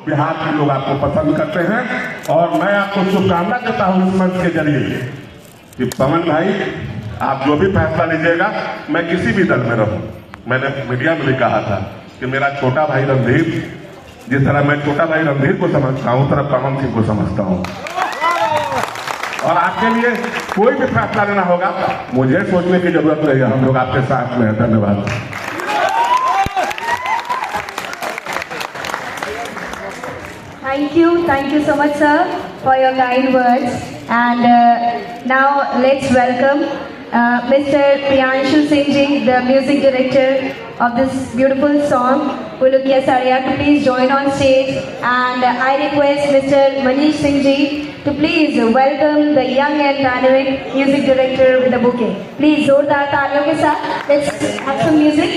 बिहार के लोग आपको पसंद करते हैं। और मैं आपको शुभकामना देता हूँ इस मंच के जरिए कि पवन भाई, आप जो भी फैसला लीजिएगा, मैं किसी भी दल में रहूं। मैंने मीडिया में भी कहा था कि मेरा छोटा भाई रणधीर, जिस तरह मैं छोटा भाई रणधीर को समझता हूं, उस तरह पवन सिंह को समझता हूं। और आपके लिए कोई भी फैसला लेना होगा, मुझे सोचने की जरूरत नहीं है, हम लोग आपके साथ में हैं। धन्यवाद। Thank you so much, sir, for your kind words. And now let's welcome Mr. Priyanshu Singh ji, the music director of this beautiful song, Pulukia Sariya, to please join on stage. And I request Mr. Manish Singh ji to please welcome the young and dynamic music director with a bouquet. Please, जोरदार तालियों के साथ, let's have some music.